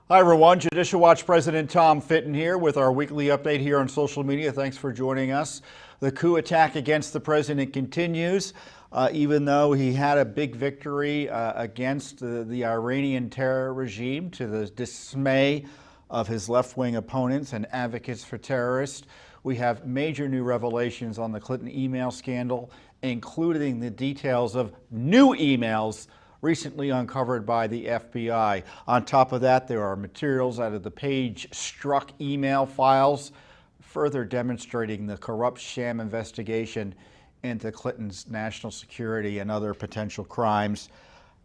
Hi everyone, Judicial Watch President Tom Fitton here with our weekly update here on social media. Thanks for joining us. The coup attack against the president continues, even though he had a big victory against the Iranian terror regime, to the dismay of his left-wing opponents and advocates for terrorists. We have major new revelations on the Clinton email scandal, including the details of new emails recently uncovered by the FBI. On top of that, there are materials out of the page Strzok email files, further demonstrating the corrupt sham investigation into Clinton's national security and other potential crimes.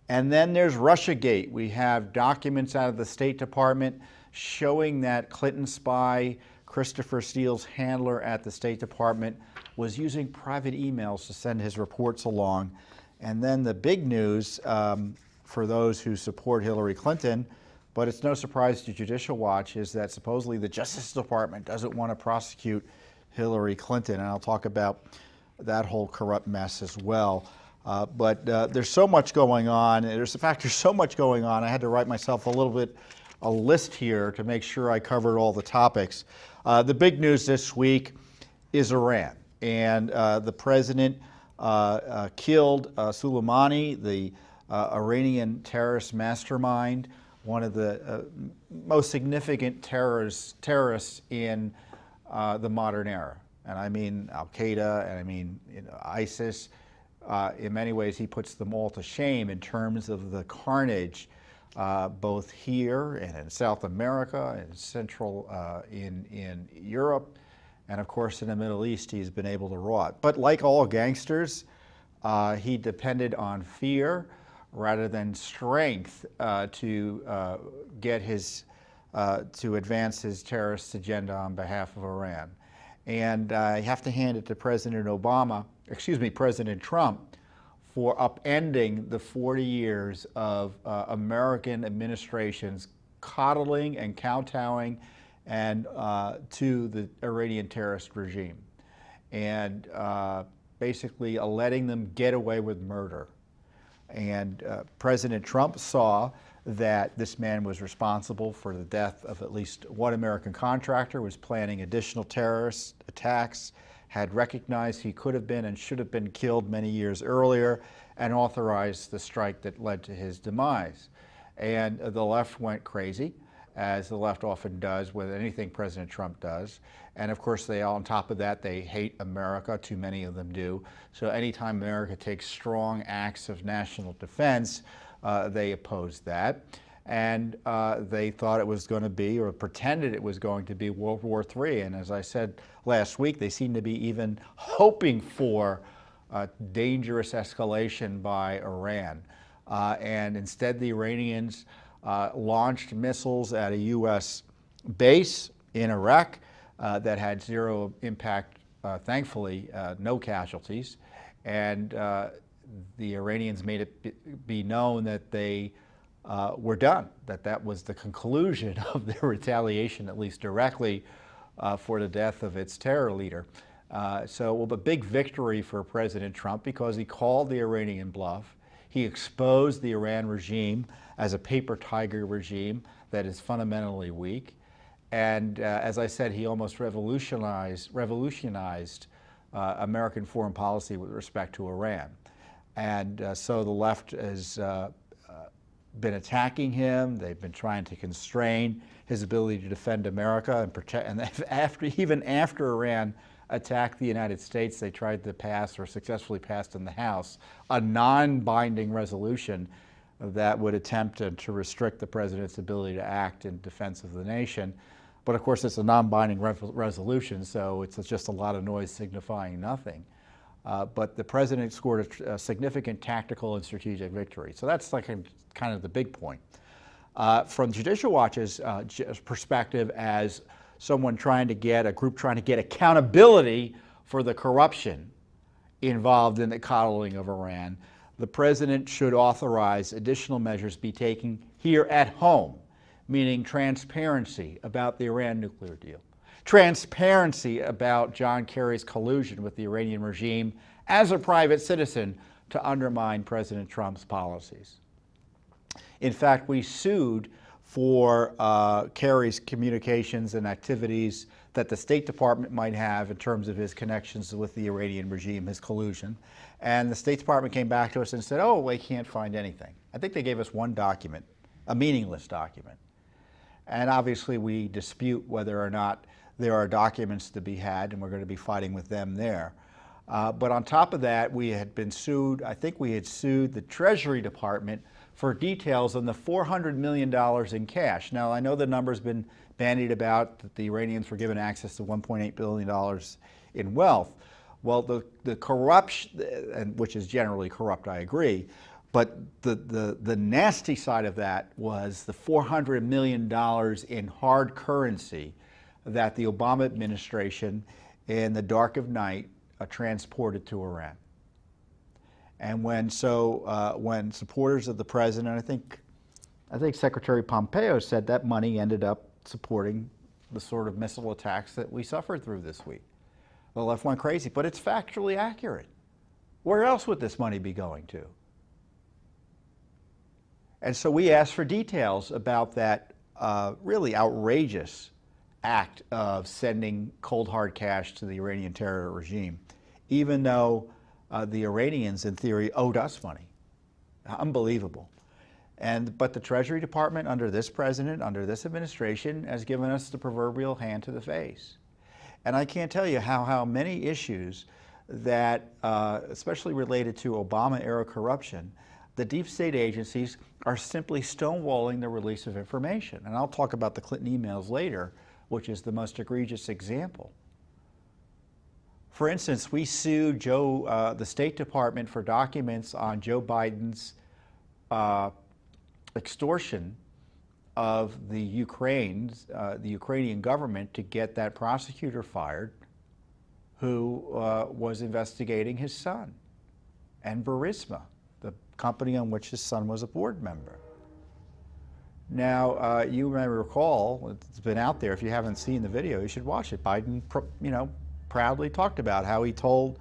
And then there's Russiagate. We have documents out of the State Department showing that Clinton spy Christopher Steele's handler at the State Department was using private emails to send his reports along. And then the big news for those who support Hillary Clinton, but it's no surprise to Judicial Watch, is that supposedly the Justice Department doesn't want to prosecute Hillary Clinton. And I'll talk about that whole corrupt mess as well. But there's so much going on. There's so much going on. I had to write myself a list here to make sure I covered all the topics. The big news this week is Iran. And the president killed Soleimani, the Iranian terrorist mastermind, one of the most significant terrorists in the modern era. And I mean Al-Qaeda, and I mean ISIS. In many ways, he puts them all to shame in terms of the carnage, both here and in South America, and Central in Europe, and of course in the Middle East he's been able to wrought. But like all gangsters, he depended on fear rather than strength to get to advance his terrorist agenda on behalf of Iran. And I have to hand it to President Trump for upending the 40 years of American administrations coddling and kowtowing and to the Iranian terrorist regime, and basically letting them get away with murder. And President Trump saw that this man was responsible for the death of at least one American contractor, was planning additional terrorist attacks, had recognized he could have been and should have been killed many years earlier, and authorized the strike that led to his demise. And the left went crazy, as the left often does with anything President Trump does. And of course, on top of that, they hate America. Too many of them do. So anytime America takes strong acts of national defense, they oppose that. And they thought it was going to be, or pretended it was going to be, World War III. And as I said last week, they seem to be even hoping for dangerous escalation by Iran. And instead, the Iranians launched missiles at a U.S. base in Iraq that had zero impact, thankfully, no casualties. And the Iranians made it be known that they were done, that was the conclusion of their retaliation, at least directly, for the death of its terror leader. So a big victory for President Trump, because he called the Iranian bluff. He exposed the Iran regime as a paper tiger regime that is fundamentally weak. And as I said, he almost revolutionized American foreign policy with respect to Iran. And so the left has been attacking him. They've been trying to constrain his ability to defend America and protect. And even after Iran attacked the United States, they tried to pass, or successfully passed in the House, a non-binding resolution that would attempt to restrict the president's ability to act in defense of the nation. But of course, it's a non-binding resolution, so it's just a lot of noise signifying nothing. But the president scored a significant tactical and strategic victory. So that's like kind of the big point. From Judicial Watch's perspective, as someone a group trying to get accountability for the corruption involved in the coddling of Iran, the president should authorize additional measures be taken here at home, meaning transparency about the Iran nuclear deal, transparency about John Kerry's collusion with the Iranian regime as a private citizen to undermine President Trump's policies. In fact, we sued for Kerry's communications and activities that the State Department might have in terms of his connections with the Iranian regime, his collusion. And the State Department came back to us and said, oh, they can't find anything. I think they gave us one document, a meaningless document. And obviously we dispute whether or not there are documents to be had, and we're going to be fighting with them there. But on top of that, we had been sued, I think we had sued the Treasury Department for details on the $400 million in cash. Now, I know the number's been bandied about, that the Iranians were given access to $1.8 billion in wealth. Well, the corruption, which is generally corrupt, I agree, but the nasty side of that was the $400 million in hard currency that the Obama administration, in the dark of night, transported to Iran. And when supporters of the president, I think Secretary Pompeo said that money ended up supporting the sort of missile attacks that we suffered through this week. The left went crazy, but it's factually accurate. Where else would this money be going to? And so we asked for details about that really outrageous act of sending cold hard cash to the Iranian terror regime, even though the Iranians, in theory, owed us money. Unbelievable. But the Treasury Department, under this president, under this administration, has given us the proverbial hand to the face. And I can't tell you how many issues that, especially related to Obama-era corruption, the deep state agencies are simply stonewalling the release of information. And I'll talk about the Clinton emails later, which is the most egregious example. For instance, we sued the State Department for documents on Joe Biden's extortion of the Ukrainian government to get that prosecutor fired who was investigating his son and Burisma, the company on which his son was a board member. Now, you may recall, it's been out there, if you haven't seen the video, you should watch it. Biden, proudly talked about how he told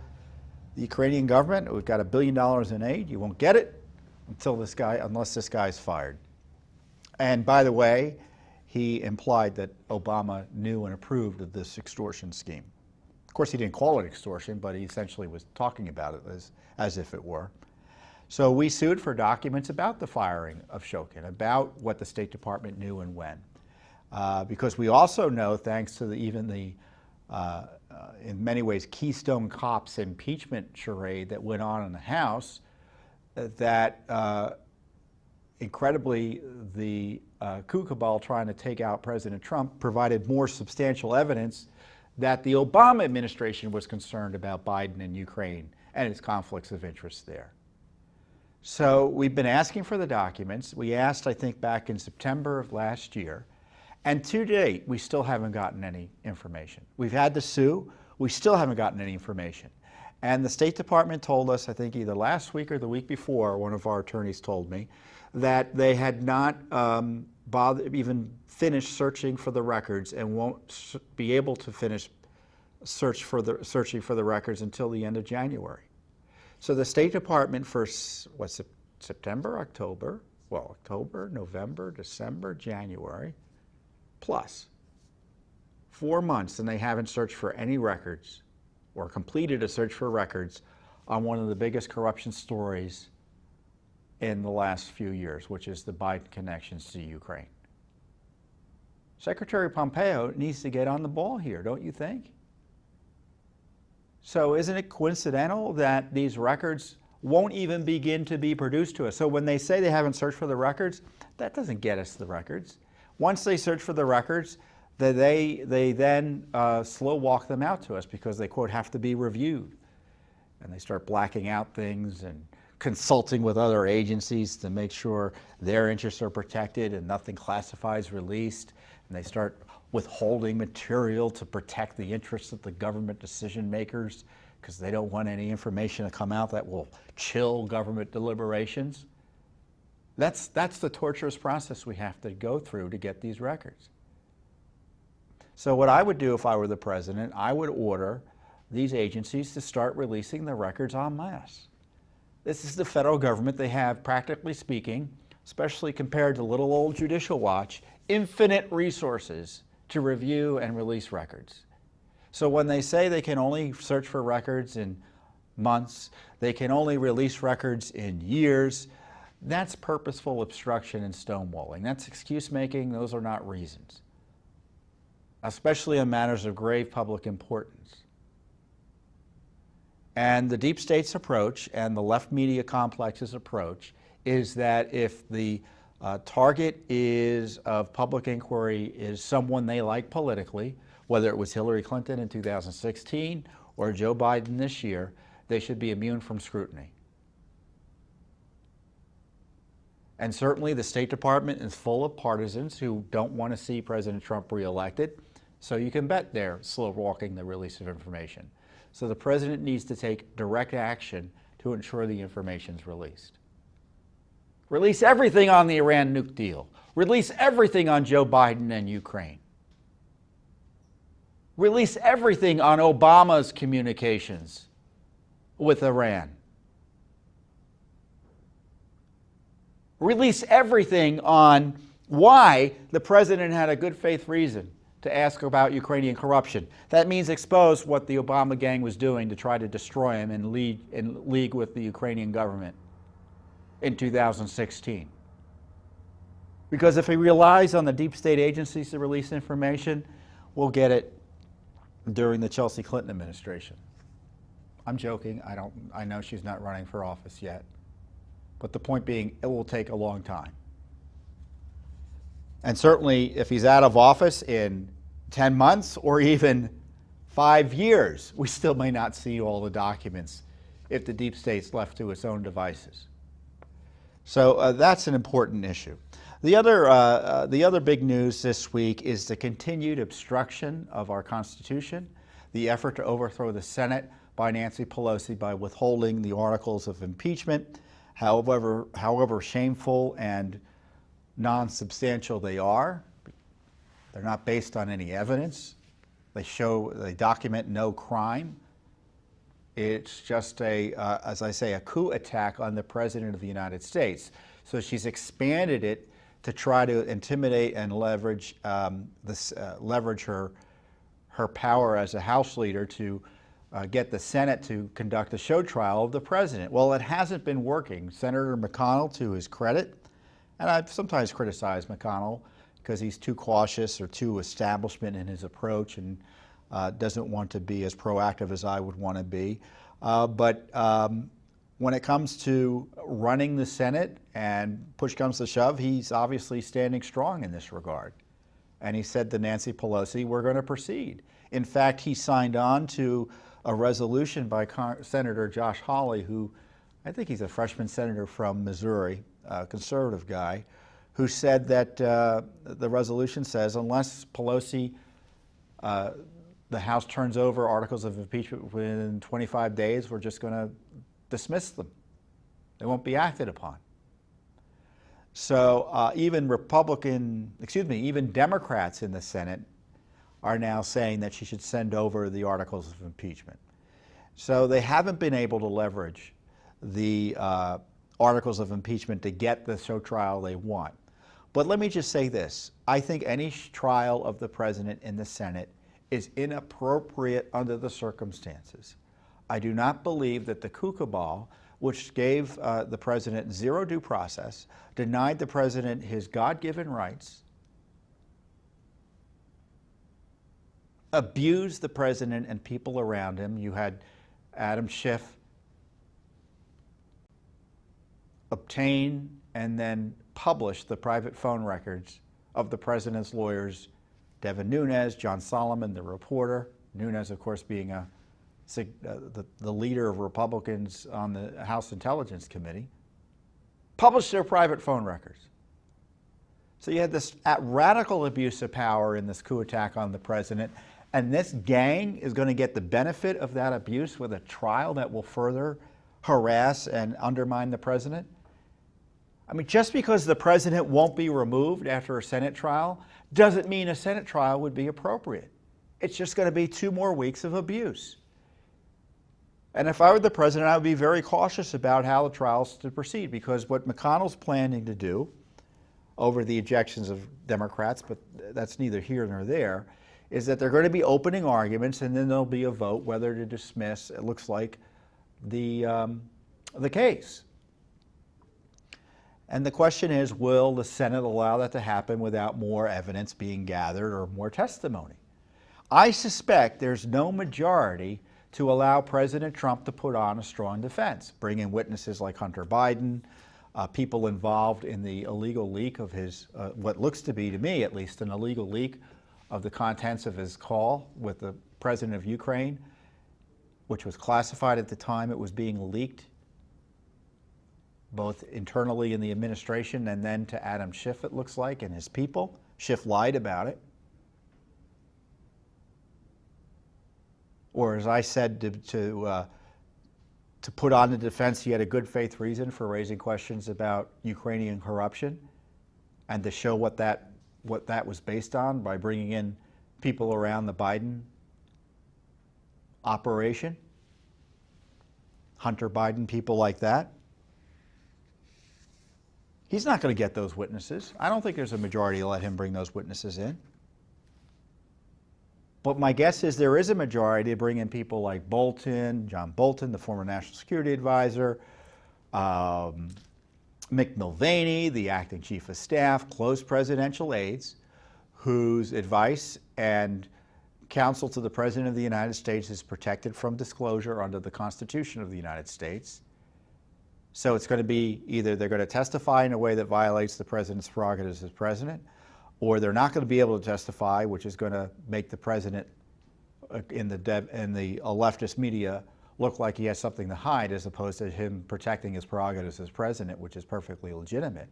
the Ukrainian government, we've got $1 billion in aid, you won't get it unless this guy's fired. And by the way, he implied that Obama knew and approved of this extortion scheme. Of course, he didn't call it extortion, but he essentially was talking about it as if it were. So we sued for documents about the firing of Strzok, about what the State Department knew and when. Because we also know, thanks to in many ways, Keystone Cops impeachment charade that went on in the House, that incredibly the coup cabal trying to take out President Trump provided more substantial evidence that the Obama administration was concerned about Biden and Ukraine and its conflicts of interest there. So we've been asking for the documents. We asked, I think, back in September of last year. And to date, we still haven't gotten any information. We've had to sue. We still haven't gotten any information. And the State Department told us, I think either last week or the week before, one of our attorneys told me, that they had not even finished searching for the records and won't be able to finish searching for the records until the end of January. So the State Department for, September, October, November, December, January, plus 4 months, and they haven't searched for any records or completed a search for records on one of the biggest corruption stories in the last few years, which is the Biden connections to Ukraine. Secretary Pompeo needs to get on the ball here, don't you think? So isn't it coincidental that these records won't even begin to be produced to us? So when they say they haven't searched for the records, that doesn't get us the records. Once they search for the records, they then slow walk them out to us because they, quote, have to be reviewed. And they start blacking out things and consulting with other agencies to make sure their interests are protected and nothing classified is released. And they start withholding material to protect the interests of the government decision makers because they don't want any information to come out that will chill government deliberations. That's the torturous process we have to go through to get these records. So what I would do if I were the president, I would order these agencies to start releasing the records en masse. This is the federal government. They have, practically speaking, especially compared to little old Judicial Watch, infinite resources to review and release records. So when they say they can only search for records in months, they can only release records in years, that's purposeful obstruction and stonewalling. That's excuse making. Those are not reasons, especially in matters of grave public importance. And the deep state's approach and the left media complex's approach is that if the target is of public inquiry is someone they like politically, whether it was Hillary Clinton in 2016 or Joe Biden this year, they should be immune from scrutiny. And certainly the State Department is full of partisans who don't want to see President Trump reelected, so you can bet they're slow walking the release of information. So the president needs to take direct action to ensure the information is released. Release everything on the Iran nuke deal. Release everything on Joe Biden and Ukraine. Release everything on Obama's communications with Iran. Release everything on why the president had a good faith reason to ask about Ukrainian corruption. That means expose what the Obama gang was doing to try to destroy him in league with the Ukrainian government in 2016. Because if he relies on the deep state agencies to release information, we'll get it during the Chelsea Clinton administration. I'm joking. I know she's not running for office yet. But the point being, it will take a long time. And certainly, if he's out of office in 10 months or even 5 years, we still may not see all the documents if the deep state's left to its own devices. So that's an important issue. The other big news this week is the continued obstruction of our Constitution, the effort to overthrow the Senate by Nancy Pelosi by withholding the articles of impeachment, however shameful and non-substantial they are. They're not based on any evidence. They document no crime. It's just as I say, a coup attack on the President of the United States. So she's expanded it to try to intimidate and leverage her power as a House leader to get the Senate to conduct a show trial of the president. Well, it hasn't been working. Senator McConnell, to his credit, and I've sometimes criticized McConnell because he's too cautious or too establishment in his approach and doesn't want to be as proactive as I would want to be. But when it comes to running the Senate and push comes to shove, he's obviously standing strong in this regard. And he said to Nancy Pelosi, we're going to proceed. In fact, he signed on to a resolution by Senator Josh Hawley, who I think he's a freshman senator from Missouri, a conservative guy, who said that the resolution says unless Pelosi, the House turns over articles of impeachment within 25 days, we're just going to dismiss them. They won't be acted upon. So even Democrats in the Senate are now saying that she should send over the articles of impeachment. So they haven't been able to leverage the articles of impeachment to get the show trial they want. But let me just say this. I think any trial of the president in the Senate is inappropriate under the circumstances. I do not believe that the coup cabal, which gave the president zero due process, denied the president his God-given rights, abused the president and people around him. You had Adam Schiff obtain and then publish the private phone records of the president's lawyers, Devin Nunes, John Solomon, the reporter, Nunes, of course, being the leader of Republicans on the House Intelligence Committee, published their private phone records. So you had this radical abuse of power in this coup attack on the president, and this gang is going to get the benefit of that abuse with a trial that will further harass and undermine the president? I mean, just because the president won't be removed after a Senate trial doesn't mean a Senate trial would be appropriate. It's just going to be 2 more weeks of abuse. And if I were the president, I would be very cautious about how the trials to proceed, because what McConnell's planning to do over the ejections of Democrats, but that's neither here nor there, is that they're going to be opening arguments, and then there'll be a vote whether to dismiss, it looks like, the case. And the question is, will the Senate allow that to happen without more evidence being gathered or more testimony? I suspect there's no majority to allow President Trump to put on a strong defense, bring in witnesses like Hunter Biden, people involved in the illegal leak of his, what looks to be, to me at least, an illegal leak of the contents of his call with the president of Ukraine, which was classified at the time it was being leaked, both internally in the administration and then to Adam Schiff, it looks like, and his people. Schiff lied about it. Or as I said, to put on the defense, he had a good faith reason for raising questions about Ukrainian corruption, and to show what that was based on by bringing in people around the Biden operation, Hunter Biden, people like that. He's not going to get those witnesses. I don't think there's a majority to let him bring those witnesses in. But my guess is there is a majority to bring in people like Bolton, John Bolton, the former National Security Advisor, Mick Mulvaney, the acting chief of staff, close presidential aides, whose advice and counsel to the President of the United States is protected from disclosure under the Constitution of the United States. So it's going to be either they're going to testify in a way that violates the President's prerogatives as President, or they're not going to be able to testify, which is going to make the President in the leftist media look like he has something to hide, as opposed to him protecting his prerogatives as President, which is perfectly legitimate.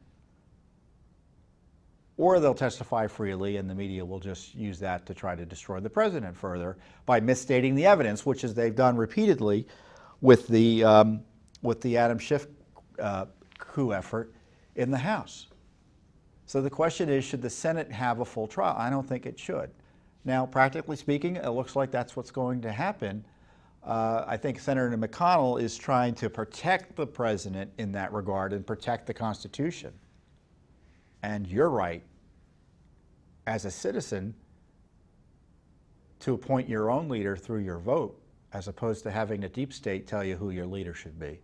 Or they'll testify freely, and the media will just use that to try to destroy the President further by misstating the evidence, which is they've done repeatedly with the Adam Schiff coup effort in the House. So the question is, should the Senate have a full trial? I don't think it should. Now, practically speaking, it looks like that's what's going to happen. I think Senator McConnell is trying to protect the President in that regard and protect the Constitution. And you're right, as a citizen, to appoint your own leader through your vote, as opposed to having the deep state tell you who your leader should be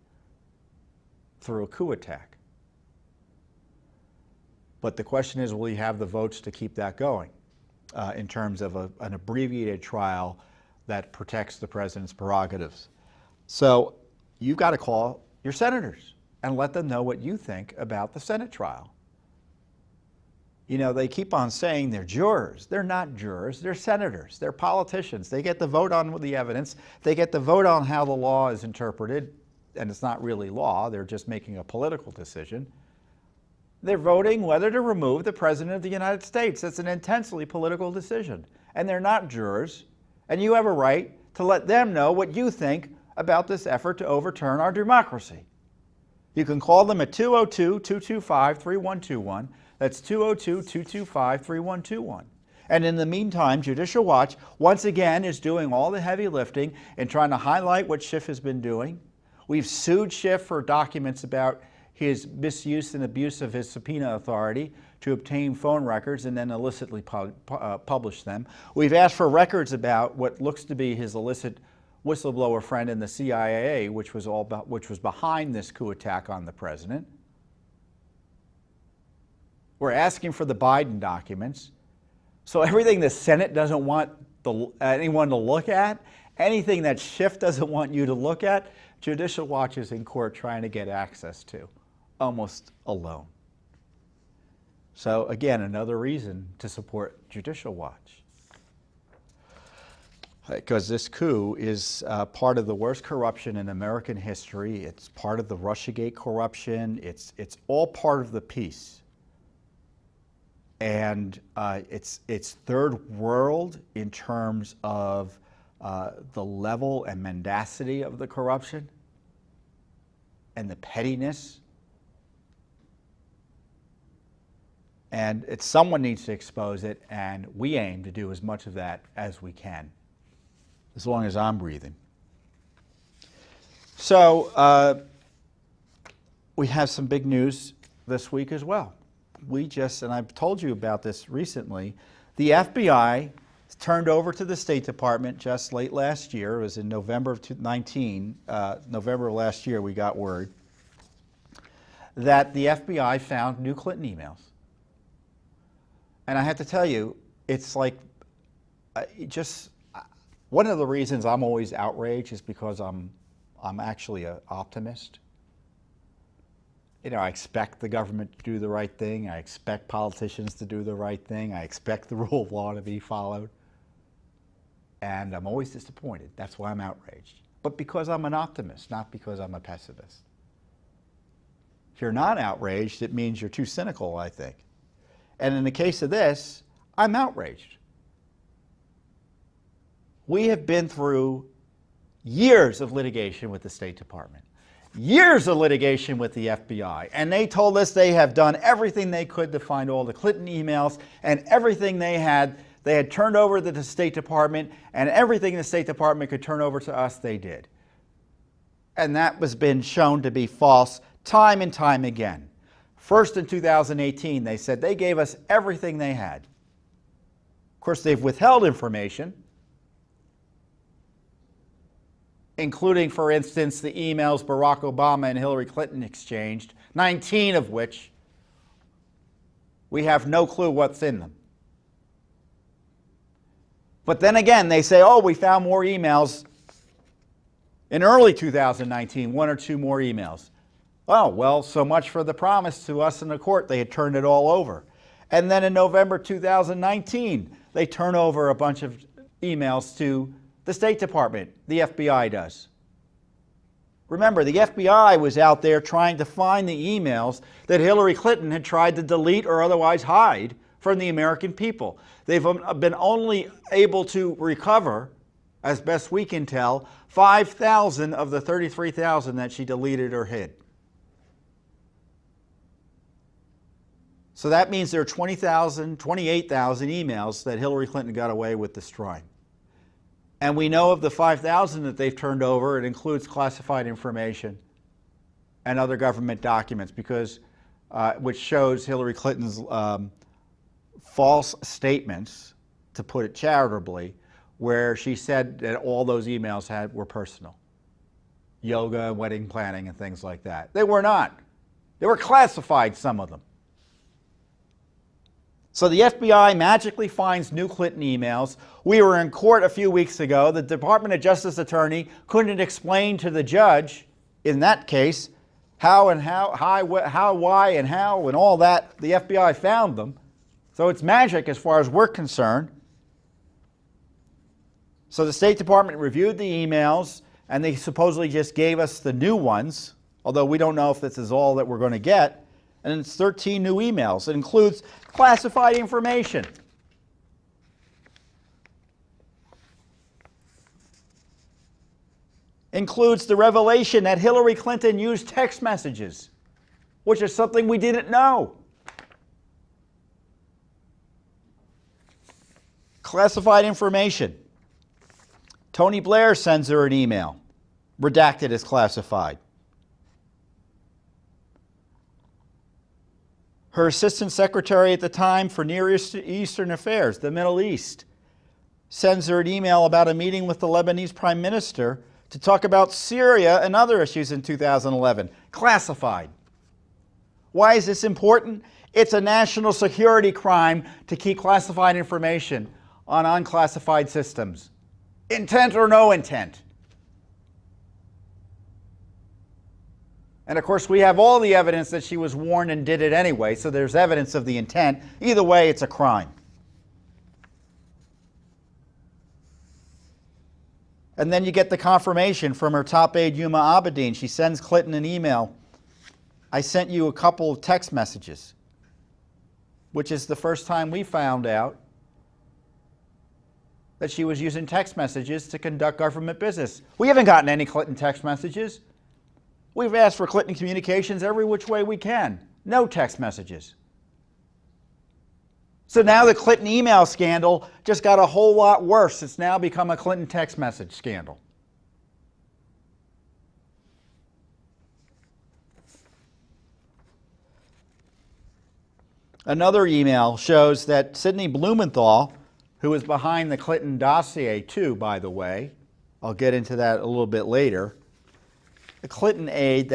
through a coup attack. But the question is, will he have the votes to keep that going in terms of an abbreviated trial that protects the President's prerogatives? So you've got to call your senators and let them know what you think about the Senate trial. You know, they keep on saying they're jurors. They're not jurors. They're senators. They're politicians. They get to vote on the evidence. They get to vote on how the law is interpreted, and it's not really law. They're just making a political decision. They're voting whether to remove the President of the United States. That's an intensely political decision. And they're not jurors. And you have a right to let them know what you think about this effort to overturn our democracy. You can call them at 202-225-3121. That's 202-225-3121. And in the meantime, Judicial Watch, once again, is doing all the heavy lifting and trying to highlight what Schiff has been doing. We've sued Schiff for documents about his misuse and abuse of his subpoena authority to obtain phone records and then illicitly publish them. We've asked for records about what looks to be his illicit whistleblower friend in the CIA, which was behind this coup attack on the President. We're asking for the Biden documents. So everything the Senate doesn't want anyone to look at, anything that Schiff doesn't want you to look at, Judicial Watch is in court trying to get access to, almost alone. So again, another reason to support Judicial Watch. Because this coup is part of the worst corruption in American history. It's part of the Russiagate corruption. It's all part of the piece. And it's third world in terms of the level and mendacity of the corruption and the pettiness. And someone needs to expose it, and we aim to do as much of that as we can, as long as I'm breathing. So we have some big news this week as well. And I've told you about this recently, the FBI turned over to the State Department just late last year. It was in November of 2019, November of last year we got word that the FBI found new Clinton emails. And I have to tell you, it's like, one of the reasons I'm always outraged is because I'm actually an optimist. You know, I expect the government to do the right thing. I expect politicians to do the right thing. I expect the rule of law to be followed. And I'm always disappointed. That's why I'm outraged. But because I'm an optimist, not because I'm a pessimist. If you're not outraged, it means you're too cynical, I think. And in the case of this, I'm outraged. We have been through years of litigation with the State Department, years of litigation with the FBI, and they told us they have done everything they could to find all the Clinton emails, and everything they had turned over to the State Department, and everything the State Department could turn over to us, they did. And that was been shown to be false time and time again. First in 2018, they said they gave us everything they had. Of course, they've withheld information, including, for instance, the emails Barack Obama and Hillary Clinton exchanged, 19 of which we have no clue what's in them. But then again, they say, oh, we found more emails in early 2019, one or two more emails. Oh, well, so much for the promise to us in the court. They had turned it all over. And then in November 2019, they turn over a bunch of emails to the State Department. The FBI does. Remember, the FBI was out there trying to find the emails that Hillary Clinton had tried to delete or otherwise hide from the American people. They've been only able to recover, as best we can tell, 5,000 of the 33,000 that she deleted or hid. So that means there are 28,000 emails that Hillary Clinton got away with destroying. And we know of the 5,000 that they've turned over, it includes classified information and other government documents, because which shows Hillary Clinton's false statements, to put it charitably, where she said that all those emails were personal. Yoga, wedding planning, and things like that. They were not. They were classified, some of them. So the FBI magically finds new Clinton emails. We were in court a few weeks ago. The Department of Justice attorney couldn't explain to the judge, in that case, how, why, and how, and all that. The FBI found them. So it's magic as far as we're concerned. So the State Department reviewed the emails, and they supposedly just gave us the new ones, although we don't know if this is all that we're going to get. And it's 13 new emails. It includes classified information. Includes the revelation that Hillary Clinton used text messages, which is something we didn't know. Classified information. Tony Blair sends her an email, redacted as classified. Her assistant secretary at the time for Near Eastern Affairs, the Middle East, sends her an email about a meeting with the Lebanese prime minister to talk about Syria and other issues in 2011. Classified. Why is this important? It's a national security crime to keep classified information on unclassified systems. Intent or no intent. And of course, we have all the evidence that she was warned and did it anyway, so there's evidence of the intent. Either way, it's a crime. And then you get the confirmation from her top aide, Yuma Abedin. She sends Clinton an email. I sent you a couple of text messages, which is the first time we found out that she was using text messages to conduct government business. We haven't gotten any Clinton text messages. We've asked for Clinton communications every which way we can. No text messages. So now the Clinton email scandal just got a whole lot worse. It's now become a Clinton text message scandal. Another email shows that Sidney Blumenthal, who was behind the Clinton dossier too, by the way, I'll get into that a little bit later, the Clinton aide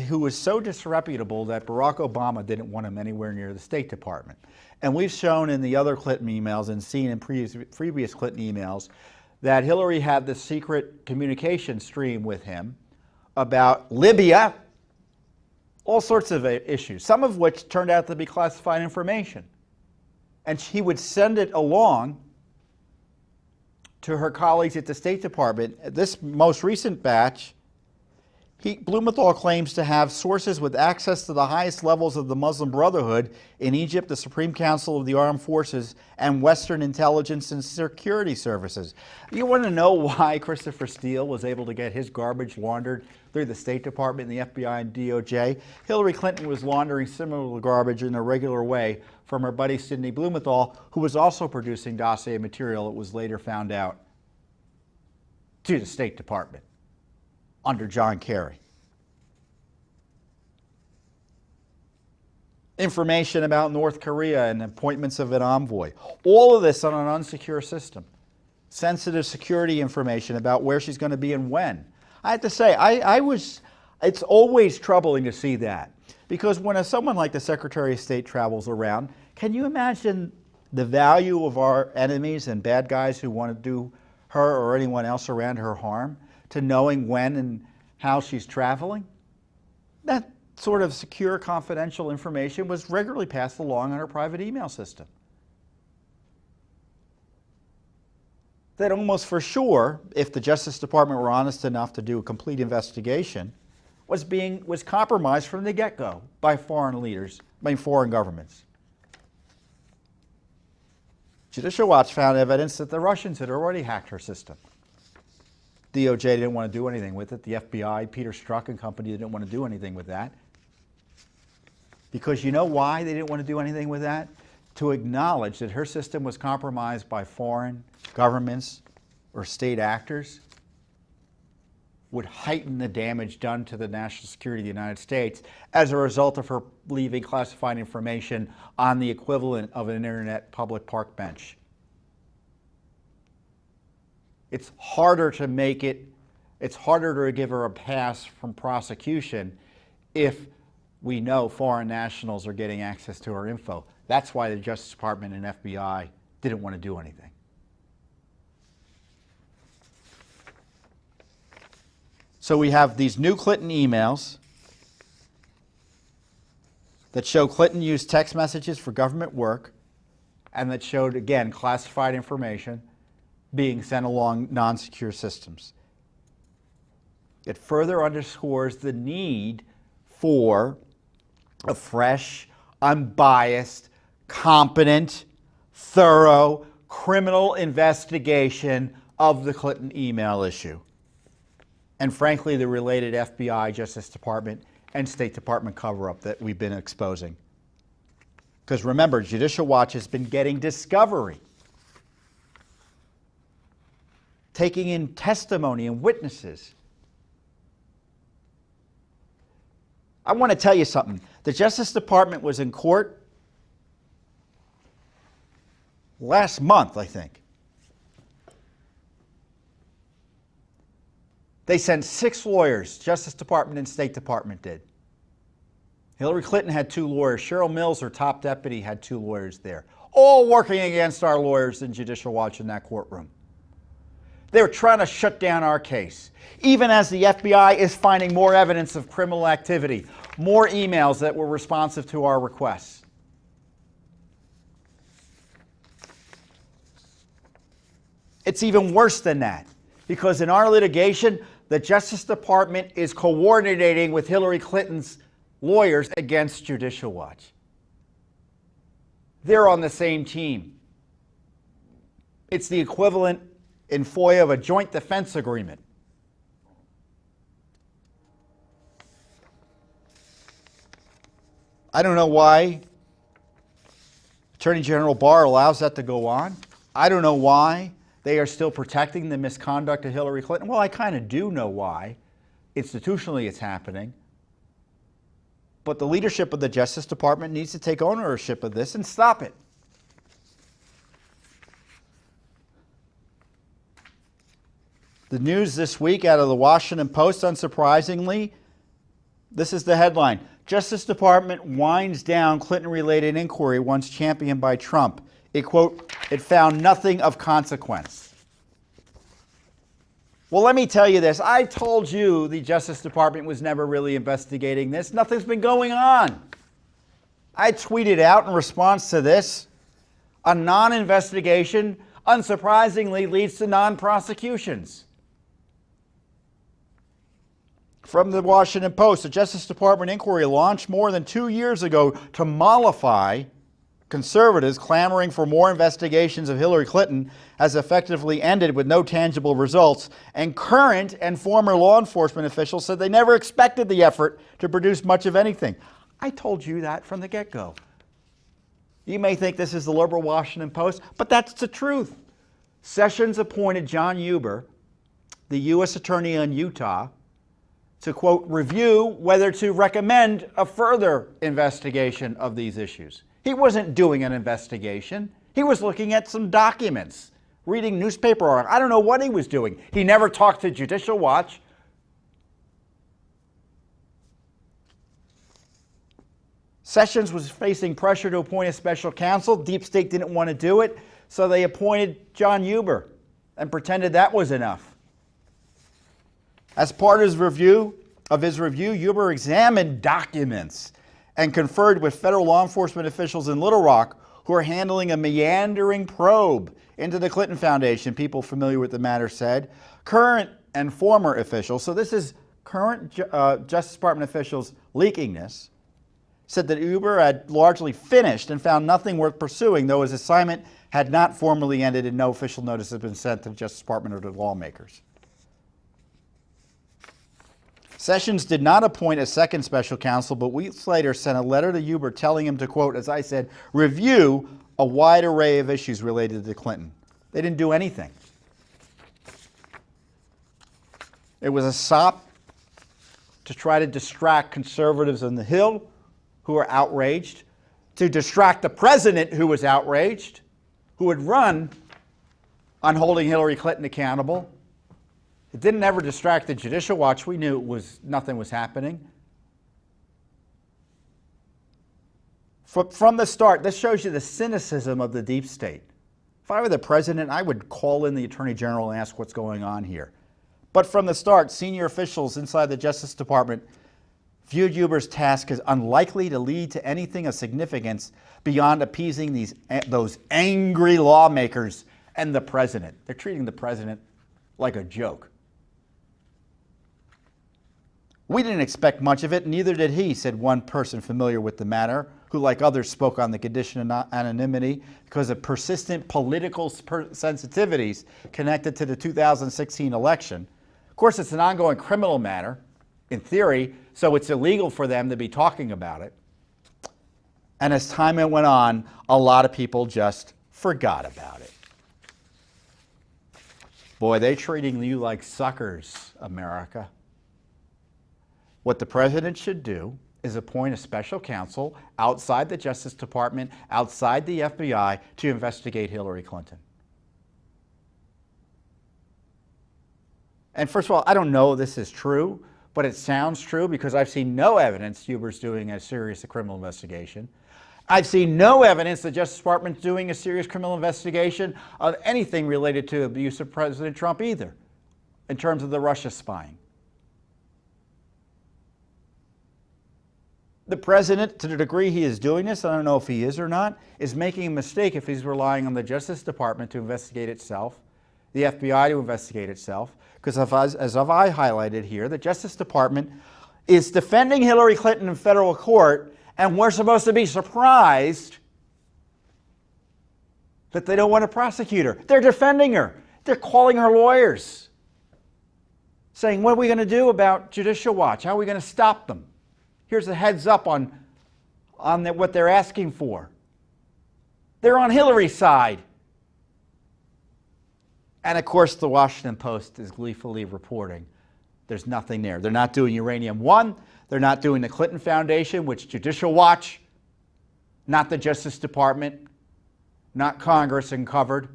who was so disreputable that Barack Obama didn't want him anywhere near the State Department. And we've shown in the other Clinton emails and seen in previous Clinton emails that Hillary had the secret communication stream with him about Libya, all sorts of issues, some of which turned out to be classified information. And he would send it along to her colleagues at the State Department. This most recent batch, Blumenthal claims to have sources with access to the highest levels of the Muslim Brotherhood in Egypt, the Supreme Council of the Armed Forces, and Western intelligence and security services. You want to know why Christopher Steele was able to get his garbage laundered through the State Department and the FBI and DOJ? Hillary Clinton was laundering similar garbage in a regular way from her buddy Sidney Blumenthal, who was also producing dossier material that was later found out to the State Department under John Kerry. Information about North Korea and appointments of an envoy. All of this on an unsecure system. Sensitive security information about where she's going to be and when. I have to say, it's always troubling to see that. Because when someone like the Secretary of State travels around, can you imagine the value of our enemies and bad guys who want to do her or anyone else around her harm, to knowing when and how she's traveling? That sort of secure, confidential information was regularly passed along on her private email system. That almost for sure, if the Justice Department were honest enough to do a complete investigation, was compromised from the get-go by foreign governments. Judicial Watch found evidence that the Russians had already hacked her system. DOJ didn't want to do anything with it. The FBI, Peter Strzok and company didn't want to do anything with that. Because you know why they didn't want to do anything with that? To acknowledge that her system was compromised by foreign governments or state actors would heighten the damage done to the national security of the United States as a result of her leaving classified information on the equivalent of an internet public park bench. It's harder to give her a pass from prosecution if we know foreign nationals are getting access to her info. That's why the Justice Department and FBI didn't want to do anything. So we have these new Clinton emails that show Clinton used text messages for government work and that showed, again, classified information being sent along non-secure systems. It further underscores the need for a fresh, unbiased, competent, thorough criminal investigation of the Clinton email issue. And frankly, the related FBI, Justice Department, and State Department cover-up that we've been exposing. Because remember, Judicial Watch has been getting discovery, taking in testimony and witnesses. I want to tell you something. The Justice Department was in court last month, I think. They sent 6 lawyers, Justice Department and State Department did. Hillary Clinton had 2 lawyers. Cheryl Mills, her top deputy, had 2 lawyers there, all working against our lawyers in Judicial Watch in that courtroom. They were trying to shut down our case, even as the FBI is finding more evidence of criminal activity, more emails that were responsive to our requests. It's even worse than that, because in our litigation, the Justice Department is coordinating with Hillary Clinton's lawyers against Judicial Watch. They're on the same team. It's the equivalent in FOIA of a joint defense agreement. I don't know why Attorney General Barr allows that to go on. I don't know why they are still protecting the misconduct of Hillary Clinton. Well, I kind of do know why. Institutionally, it's happening. But the leadership of the Justice Department needs to take ownership of this and stop it. The news this week out of the Washington Post, unsurprisingly, this is the headline: Justice Department winds down Clinton-related inquiry once championed by Trump. It, quote, it found nothing of consequence. Well, let me tell you this. I told you the Justice Department was never really investigating this. Nothing's been going on. I tweeted out in response to this, a non-investigation, unsurprisingly, leads to non-prosecutions. From the Washington Post, the Justice Department inquiry launched more than 2 years ago to mollify conservatives clamoring for more investigations of Hillary Clinton has effectively ended with no tangible results, and current and former law enforcement officials said they never expected the effort to produce much of anything. I told you that from the get-go. You may think this is the liberal Washington Post, but that's the truth. Sessions appointed John Huber, the U.S. Attorney in Utah, to, quote, review whether to recommend a further investigation of these issues. He wasn't doing an investigation. He was looking at some documents, reading newspaper articles. I don't know what he was doing. He never talked to Judicial Watch. Sessions was facing pressure to appoint a special counsel. Deep State didn't want to do it, so they appointed John Huber and pretended that was enough. As part of his review, Huber examined documents and conferred with federal law enforcement officials in Little Rock who are handling a meandering probe into the Clinton Foundation, people familiar with the matter said. Current and former officials, so this is current Justice Department officials leaking this, said that Huber had largely finished and found nothing worth pursuing, though his assignment had not formally ended and no official notice had been sent to the Justice Department or to lawmakers. Sessions did not appoint a second special counsel, but weeks later sent a letter to Huber telling him to, quote, as I said, review a wide array of issues related to Clinton. They didn't do anything. It was a sop to try to distract conservatives on the Hill who are outraged, to distract the president who was outraged, who had run on holding Hillary Clinton accountable. It didn't ever distract the Judicial Watch. We knew nothing was happening. From the start, this shows you the cynicism of the deep state. If I were the president, I would call in the Attorney General and ask what's going on here. But from the start, senior officials inside the Justice Department viewed Huber's task as unlikely to lead to anything of significance beyond appeasing those angry lawmakers and the president. They're treating the president like a joke. We didn't expect much of it, neither did he, said one person familiar with the matter, who, like others, spoke on the condition of anonymity because of persistent political sensitivities connected to the 2016 election. Of course, it's an ongoing criminal matter, in theory, so it's illegal for them to be talking about it. And as time went on, a lot of people just forgot about it. Boy, they're treating you like suckers, America. What the president should do is appoint a special counsel outside the Justice Department, outside the FBI, to investigate Hillary Clinton. And first of all, I don't know if this is true, but it sounds true because I've seen no evidence Huber's doing a serious criminal investigation. I've seen no evidence the Justice Department's doing a serious criminal investigation of anything related to abuse of President Trump either, in terms of the Russia spying. The president, to the degree he is doing this, I don't know if he is or not, is making a mistake if he's relying on the Justice Department to investigate itself, the FBI to investigate itself, because as I highlighted here, the Justice Department is defending Hillary Clinton in federal court, and we're supposed to be surprised that they don't want to prosecute her. They're defending her. They're calling her lawyers, saying, what are we going to do about Judicial Watch? How are we going to stop them? Here's a heads up on what they're asking for. They're on Hillary's side. And of course, the Washington Post is gleefully reporting there's nothing there. They're not doing uranium 1. They're not doing the Clinton Foundation, which Judicial Watch, not the Justice Department, not Congress uncovered.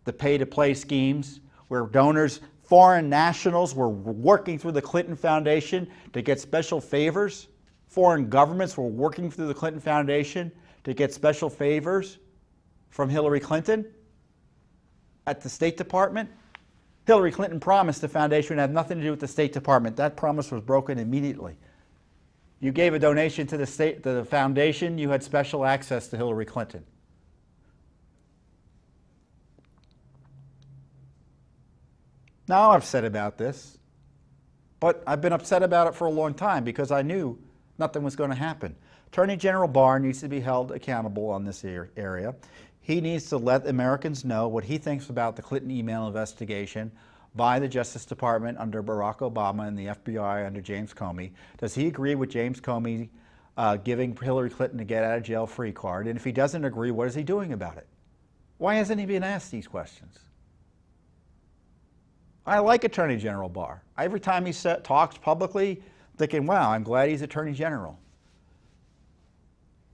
The pay-to-play schemes where donors, foreign nationals, were working through the Clinton Foundation to get special favors. Foreign governments were working through the Clinton Foundation to get special favors from Hillary Clinton at the State Department. Hillary Clinton promised the foundation would have nothing to do with the State Department. That promise was broken immediately. You gave a donation to the foundation, you had special access to Hillary Clinton. Now I'm upset about this, but I've been upset about it for a long time because I knew nothing was going to happen. Attorney General Barr needs to be held accountable on this area. He needs to let Americans know what he thinks about the Clinton email investigation by the Justice Department under Barack Obama and the FBI under James Comey. Does he agree with James Comey giving Hillary Clinton a get-out-of-jail-free card? And if he doesn't agree, what is he doing about it? Why hasn't he been asked these questions? I like Attorney General Barr. Every time he talks publicly, thinking, wow, I'm glad he's Attorney General.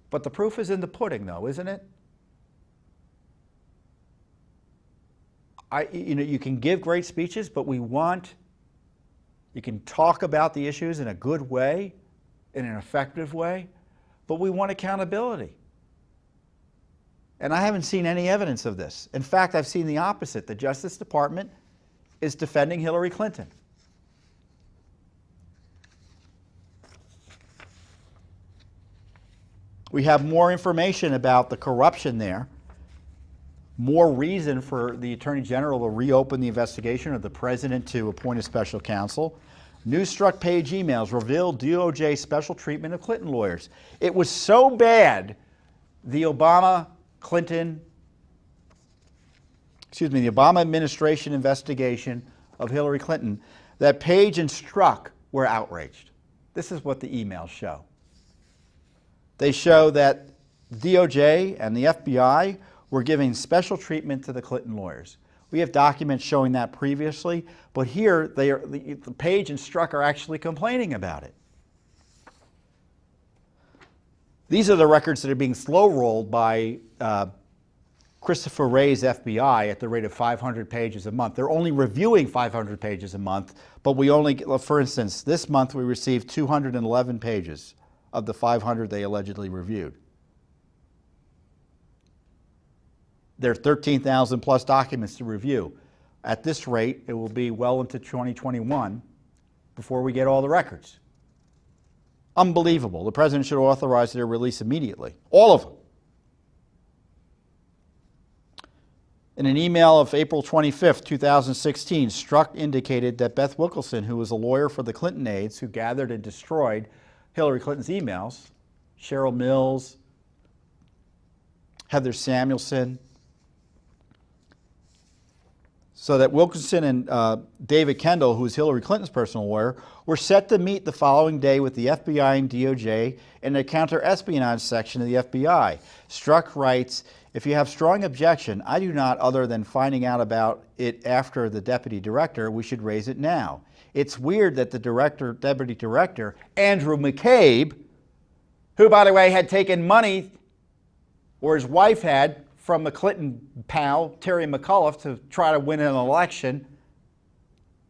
But the proof is in the pudding, though, isn't it? You can give great speeches, but you can talk about the issues in a good way, in an effective way, but we want accountability. And I haven't seen any evidence of this. In fact, I've seen the opposite. The Justice Department is defending Hillary Clinton. We have more information about the corruption there, more reason for the Attorney General to reopen the investigation or the President to appoint a special counsel. News Strzok page emails reveal DOJ special treatment of Clinton lawyers. It was so bad, the Obama administration investigation of Hillary Clinton, that Page and Strzok were outraged. This is what the emails show. They show that DOJ and the FBI were giving special treatment to the Clinton lawyers. We have documents showing that previously, but here the Page and Strzok are actually complaining about it. These are the records that are being slow-rolled by Christopher Wray's FBI at the rate of 500 pages a month. They're only reviewing 500 pages a month, but for instance, this month we received 211 pages of the 500 they allegedly reviewed. There are 13,000 plus documents to review. At this rate, it will be well into 2021 before we get all the records. Unbelievable. The President should authorize their release immediately. All of them. In an email of April 25th, 2016, Strzok indicated that Beth Wilkinson, who was a lawyer for the Clinton aides who gathered and destroyed Hillary Clinton's emails, Cheryl Mills, Heather Samuelson, so that Wilkinson and David Kendall, who was Hillary Clinton's personal lawyer, were set to meet the following day with the FBI and DOJ in the counter-espionage section of the FBI. Strzok writes, "If you have strong objection, I do not, other than finding out about it after the deputy director, we should raise it now. It's weird that the deputy director, Andrew McCabe, who, by the way, had taken money, or his wife had, from the Clinton pal, Terry McAuliffe, to try to win an election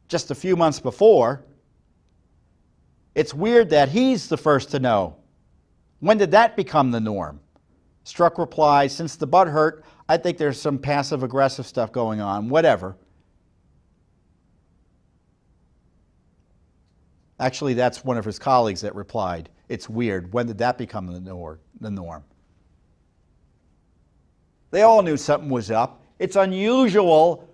just a few months before. It's weird that he's the first to know. When did that become the norm?" Strzok replies, "Since the butt hurt, I think there's some passive-aggressive stuff going on, whatever." Actually, that's one of his colleagues that replied, "It's weird. When did that become the norm?" They all knew something was up. It's unusual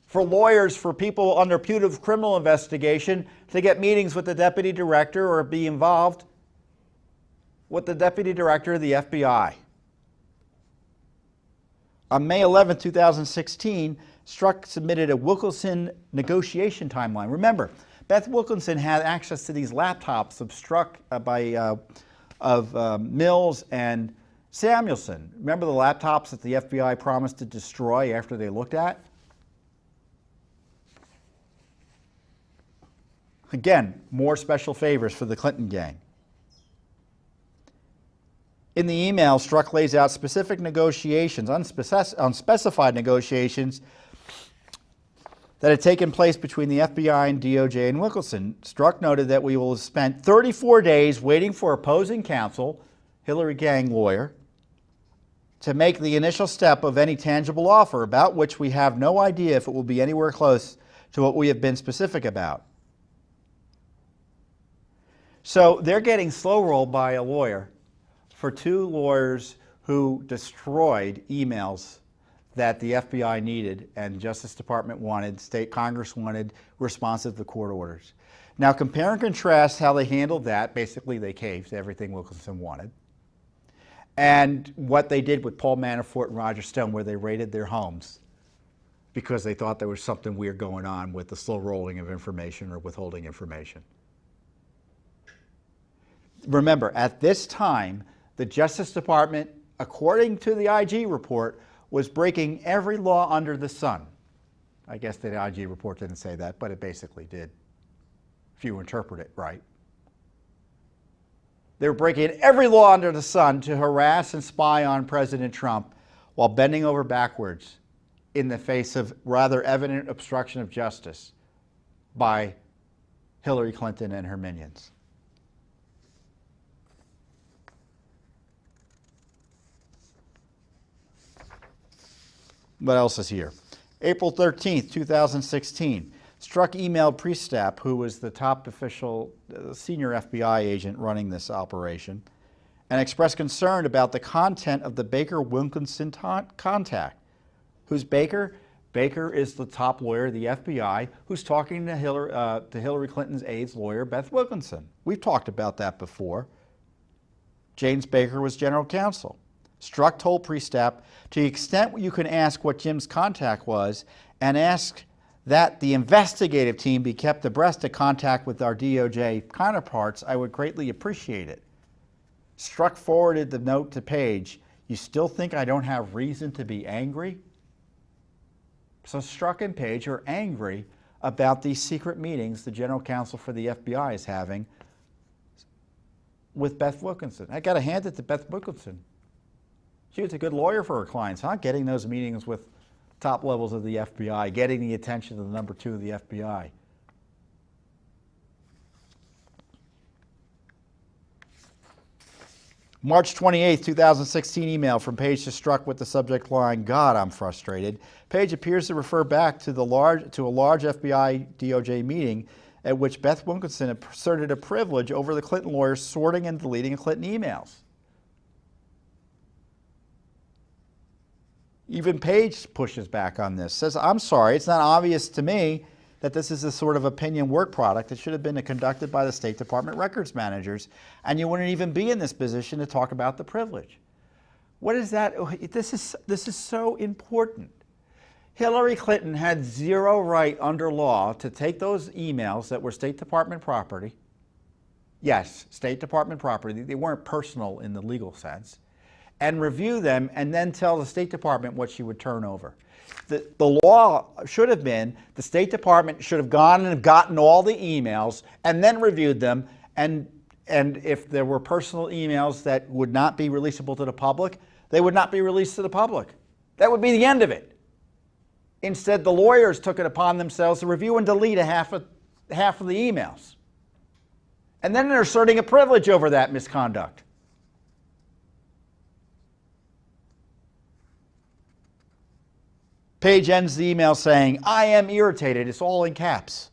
for lawyers, for people under putative criminal investigation, to get meetings with the deputy director or be involved with the deputy director of the FBI. On May 11, 2016, Strzok submitted a Wilkinson negotiation timeline. Remember, Beth Wilkinson had access to these laptops of Strzok of Mills and Samuelson. Remember the laptops that the FBI promised to destroy after they looked at? Again, more special favors for the Clinton gang. In the email, Strzok lays out specific negotiations, unspecified negotiations that had taken place between the FBI and DOJ and Wilkinson. Strzok noted that we will have spent 34 days waiting for opposing counsel, Hillary gang lawyer, to make the initial step of any tangible offer, about which we have no idea if it will be anywhere close to what we have been specific about. So they're getting slow rolled by a lawyer for two lawyers who destroyed emails that the FBI needed and Justice Department wanted, state Congress wanted, responsive to court orders. Now compare and contrast how they handled that. Basically they caved to everything Wilkinson wanted. And what they did with Paul Manafort and Roger Stone, where they raided their homes because they thought there was something weird going on with the slow rolling of information or withholding information. Remember, at this time, the Justice Department, according to the IG report, was breaking every law under the sun. I guess the IG report didn't say that, but it basically did, if you interpret it right. They were breaking every law under the sun to harass and spy on President Trump while bending over backwards in the face of rather evident obstruction of justice by Hillary Clinton and her minions. What else is here? April 13th, 2016. Strzok emailed Priestap, who was the top official, senior FBI agent running this operation, and expressed concern about the content of the Baker-Wilkinson contact. Who's Baker? Baker is the top lawyer of the FBI who's talking to Hillary Clinton's aide's lawyer, Beth Wilkinson. We've talked about that before. James Baker was general counsel. Strzok told Priestap, to the extent you can ask what Jim's contact was and ask that the investigative team be kept abreast of contact with our DOJ counterparts, I would greatly appreciate it. Strzok forwarded the note to Page. You still think I don't have reason to be angry? So Strzok and Page are angry about these secret meetings the general counsel for the FBI is having with Beth Wilkinson. I got to hand it to Beth Wilkinson. She was a good lawyer for her clients, huh? Getting those meetings with top levels of the FBI, getting the attention of the number 2 of the FBI. March 28, 2016 email from Page to Strzok with the subject line, God, I'm frustrated. Page appears to refer back to a large FBI DOJ meeting at which Beth Wilkinson asserted a privilege over the Clinton lawyers sorting and deleting Clinton emails. Even Page pushes back on this, says, I'm sorry, it's not obvious to me that this is a sort of opinion work product that should have been conducted by the State Department records managers, and you wouldn't even be in this position to talk about the privilege. What is that? This is so important. Hillary Clinton had zero right under law to take those emails that were State Department property. Yes, State Department property. They weren't personal in the legal sense. And review them and then tell the State Department what she would turn over. The law should have been the State Department should have gone and gotten all the emails and then reviewed them, and if there were personal emails that would not be releasable to the public, they would not be released to the public. That would be the end of it. Instead, the lawyers took it upon themselves to review and delete half of the emails. And then they're asserting a privilege over that misconduct. Page ends the email saying, I am irritated. It's all in caps.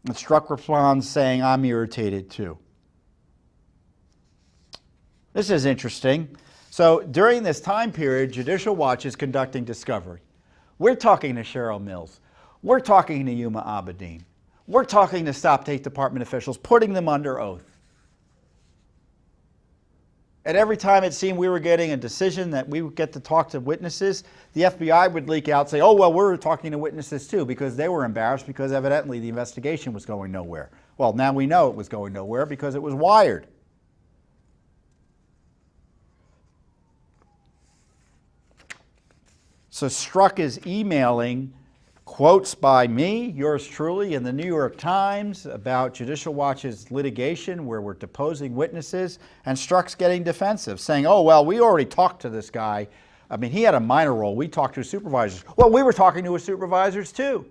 And Strzok responds saying, I'm irritated too. This is interesting. So during this time period, Judicial Watch is conducting discovery. We're talking to Cheryl Mills. We're talking to Yuma Abedin. We're talking to State Department officials, putting them under oath. And every time it seemed we were getting a decision that we would get to talk to witnesses, the FBI would leak out, say, oh, well, we're talking to witnesses too, because they were embarrassed because evidently the investigation was going nowhere. Well, now we know it was going nowhere because it was wired. So Strzok is emailing quotes by me, yours truly, in the New York Times about Judicial Watch's litigation where we're deposing witnesses, and Strzok's getting defensive, saying, oh, well, we already talked to this guy. I mean, he had a minor role. We talked to his supervisors. Well, we were talking to his supervisors too.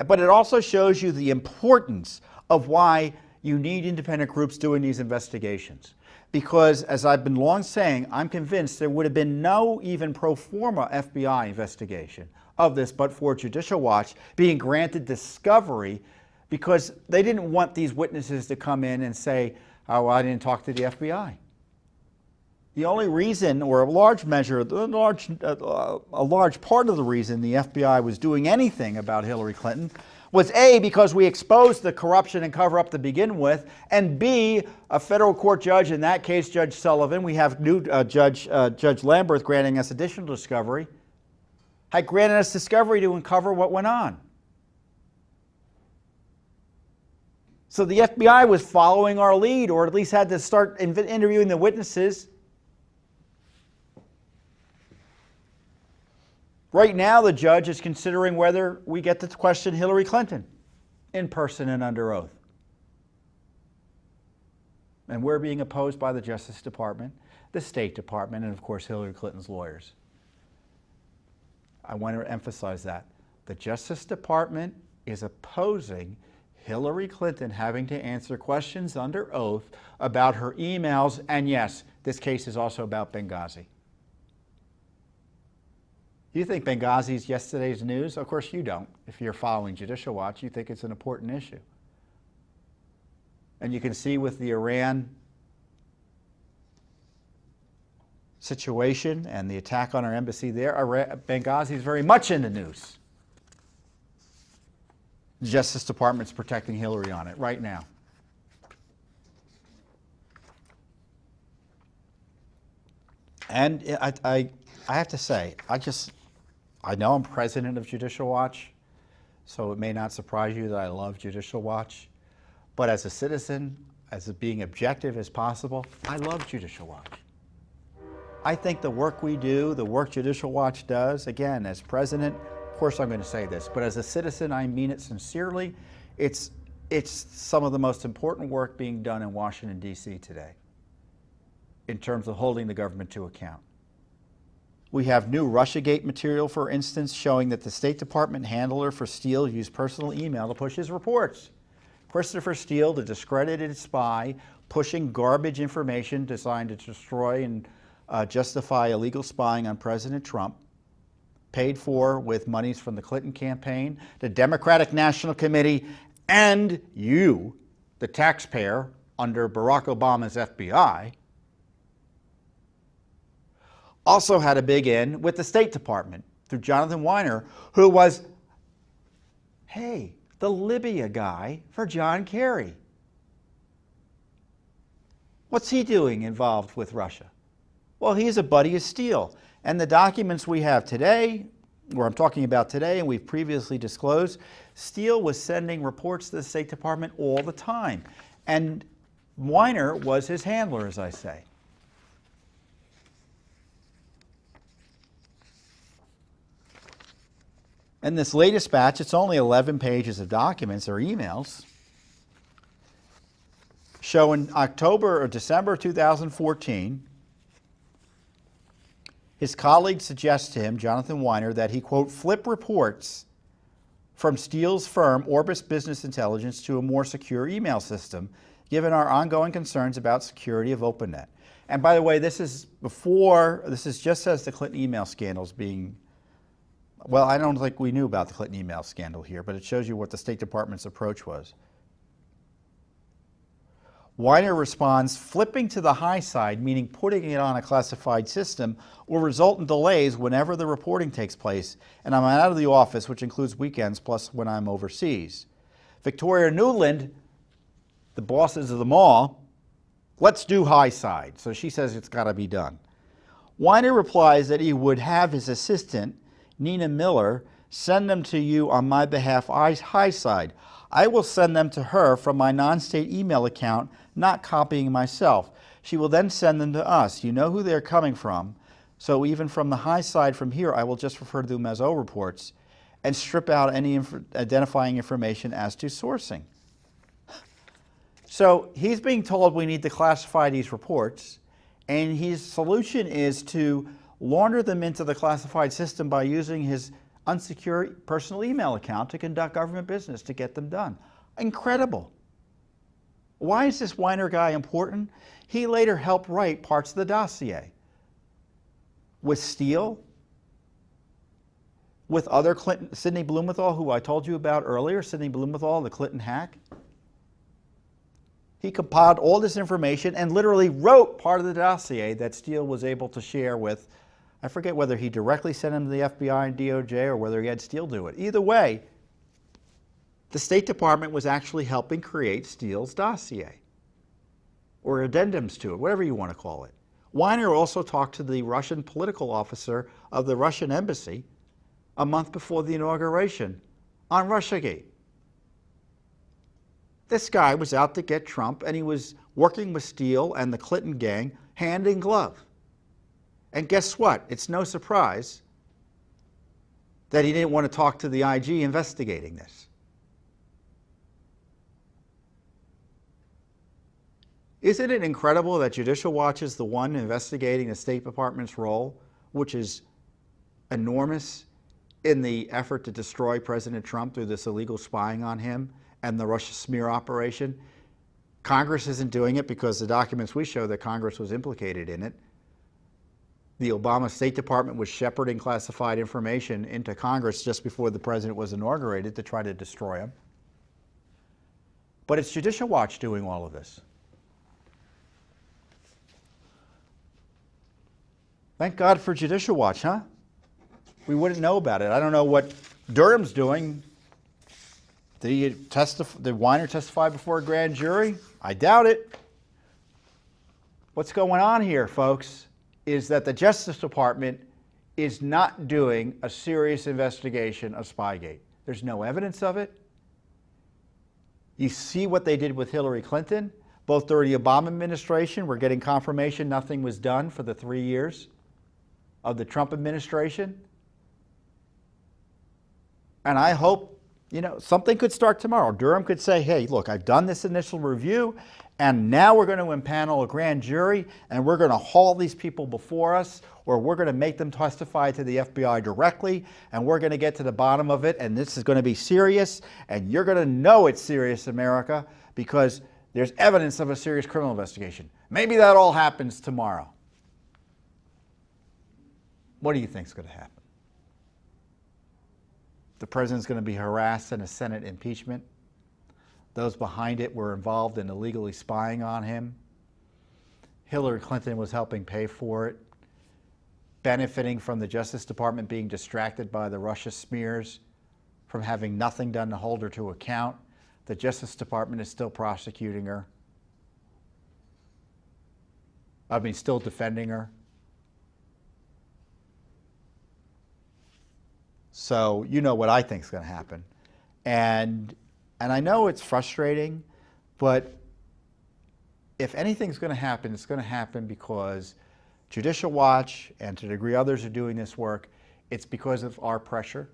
But it also shows you the importance of why you need independent groups doing these investigations. Because, as I've been long saying, I'm convinced there would have been no even pro forma FBI investigation of this but for Judicial Watch being granted discovery, because they didn't want these witnesses to come in and say, oh, well, I didn't talk to the FBI. The only reason, or a large measure, a large part of the reason the FBI was doing anything about Hillary Clinton was A, because we exposed the corruption and cover-up to begin with, and B, a federal court judge, in that case Judge Sullivan, we have new Judge Lamberth granting us additional discovery, had granted us discovery to uncover what went on. So the FBI was following our lead, or at least had to start interviewing the witnesses. Right now, the judge is considering whether we get to question Hillary Clinton in person and under oath. And we're being opposed by the Justice Department, the State Department, and of course Hillary Clinton's lawyers. I want to emphasize that. The Justice Department is opposing Hillary Clinton having to answer questions under oath about her emails, and yes, this case is also about Benghazi. You think Benghazi is yesterday's news? Of course you don't. If you're following Judicial Watch, you think it's an important issue. And you can see with the Iran situation and the attack on our embassy there, Benghazi is very much in the news. The Justice Department's protecting Hillary on it right now. And I have to say, I know I'm president of Judicial Watch, so it may not surprise you that I love Judicial Watch. But as a citizen, as being objective as possible, I love Judicial Watch. I think the work we do, the work Judicial Watch does, again, as president, of course I'm going to say this, but as a citizen, I mean it sincerely. It's some of the most important work being done in Washington, D.C. today in terms of holding the government to account. We have new Russiagate material, for instance, showing that the State Department handler for Steele used personal email to push his reports. Christopher Steele, the discredited spy, pushing garbage information designed to destroy and justify illegal spying on President Trump, paid for with monies from the Clinton campaign, the Democratic National Committee, and you, the taxpayer, under Barack Obama's FBI, also had a big in with the State Department through Jonathan Weiner, who was, hey, the Libya guy for John Kerry. What's he doing involved with Russia? Well, he's a buddy of Steele. And the documents we have today, or I'm talking about today, and we've previously disclosed, Steele was sending reports to the State Department all the time. And Weiner was his handler, as I say. In this latest batch, it's only 11 pages of documents or emails, show in October or December 2014, his colleague suggests to him, Jonathan Weiner, that he, quote, flip reports from Steele's firm, Orbis Business Intelligence, to a more secure email system, given our ongoing concerns about security of OpenNet. And by the way, this is just as the Clinton email scandals being, well, I don't think we knew about the Clinton email scandal here, but it shows you what the State Department's approach was. Weiner responds, flipping to the high side, meaning putting it on a classified system, will result in delays whenever the reporting takes place, and I'm out of the office, which includes weekends, plus when I'm overseas. Victoria Nuland, the bosses of them all, let's do high side. So she says it's got to be done. Weiner replies that he would have his assistant, Nina Miller, send them to you on my behalf high side. I will send them to her from my non-state email account, not copying myself. She will then send them to us. You know who they're coming from. So even from the high side from here, I will just refer to them as O reports and strip out any identifying information as to sourcing. So he's being told we need to classify these reports, and his solution is to launder them into the classified system by using his unsecured personal email account to conduct government business to get them done. Incredible. Why is this Weiner guy important? He later helped write parts of the dossier with Steele, with other Clinton, Sidney Blumenthal, who I told you about earlier, Sidney Blumenthal, the Clinton hack. He compiled all this information and literally wrote part of the dossier that Steele was able to share with, I forget whether he directly sent him to the FBI and DOJ or whether he had Steele do it. Either way, the State Department was actually helping create Steele's dossier, or addendums to it, whatever you want to call it. Weiner also talked to the Russian political officer of the Russian embassy a month before the inauguration on Russiagate. This guy was out to get Trump, and he was working with Steele and the Clinton gang hand in glove. And guess what? It's no surprise that he didn't want to talk to the IG investigating this. Isn't it incredible that Judicial Watch is the one investigating the State Department's role, which is enormous in the effort to destroy President Trump through this illegal spying on him and the Russia smear operation? Congress isn't doing it because the documents we show that Congress was implicated in it. The Obama State Department was shepherding classified information into Congress just before the president was inaugurated to try to destroy him. But it's Judicial Watch doing all of this. Thank God for Judicial Watch, huh? We wouldn't know about it. I don't know what Durham's doing. Did Weiner testify before a grand jury? I doubt it. What's going on here, folks, is that the Justice Department is not doing a serious investigation of Spygate. There's no evidence of it. You see what they did with Hillary Clinton. Both during the Obama administration, we're getting confirmation nothing was done for the 3 years of the Trump administration. And I hope, something could start tomorrow. Durham could say, hey, look, I've done this initial review, and now we're going to impanel a grand jury, and we're going to haul these people before us, or we're going to make them testify to the FBI directly, and we're going to get to the bottom of it, and this is going to be serious, and you're going to know it's serious, America, because there's evidence of a serious criminal investigation. Maybe that all happens tomorrow. What do you think is going to happen? The president's going to be harassed in a Senate impeachment. Those behind it were involved in illegally spying on him. Hillary Clinton was helping pay for it, benefiting from the Justice Department being distracted by the Russia smears, from having nothing done to hold her to account. The Justice Department is still prosecuting her. Still defending her. So you know what I think is going to happen. And I know it's frustrating, but if anything's going to happen, it's going to happen because Judicial Watch, and to a degree others, are doing this work. It's because of our pressure,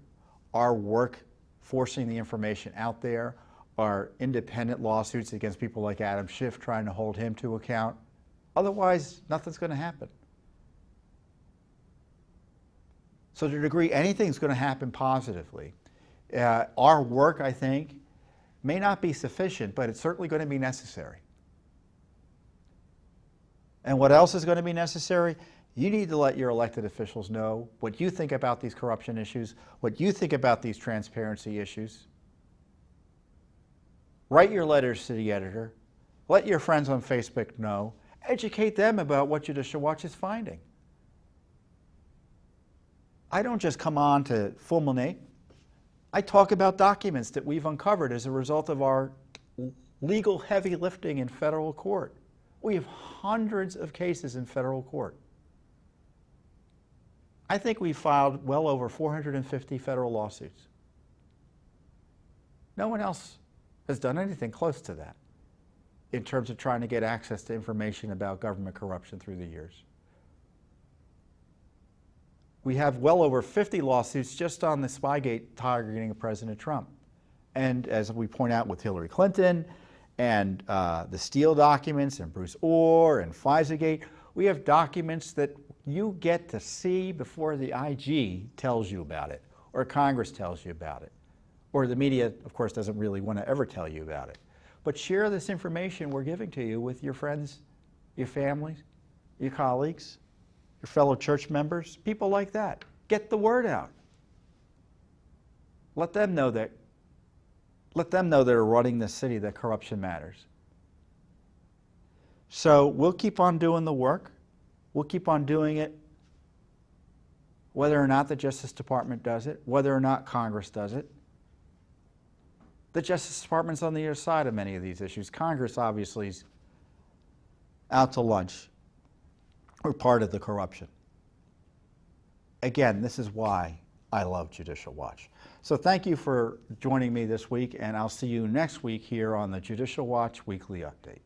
our work forcing the information out there, our independent lawsuits against people like Adam Schiff trying to hold him to account. Otherwise, nothing's going to happen. So to a degree, anything's going to happen positively. Our work, I think, may not be sufficient, but it's certainly going to be necessary. And what else is going to be necessary? You need to let your elected officials know what you think about these corruption issues, what you think about these transparency issues. Write your letters to the editor. Let your friends on Facebook know. Educate them about what Judicial Watch is finding. I don't just come on to fulminate. I talk about documents that we've uncovered as a result of our legal heavy lifting in federal court. We have hundreds of cases in federal court. I think we filed well over 450 federal lawsuits. No one else has done anything close to that in terms of trying to get access to information about government corruption through the years. We have well over 50 lawsuits just on the Spygate targeting President Trump. And as we point out with Hillary Clinton and the Steele documents and Bruce Orr and FISAgate, we have documents that you get to see before the IG tells you about it, or Congress tells you about it, or the media, of course, doesn't really want to ever tell you about it. But share this information we're giving to you with your friends, your families, your colleagues, your fellow church members, people like that. Get the word out. Let them know that are running this city that corruption matters. So we'll keep on doing the work. We'll keep on doing it whether or not the Justice Department does it, whether or not Congress does it. The Justice Department's on the other side of many of these issues. Congress obviously is out to lunch. We're part of the corruption. Again, this is why I love Judicial Watch. So thank you for joining me this week, and I'll see you next week here on the Judicial Watch Weekly Update.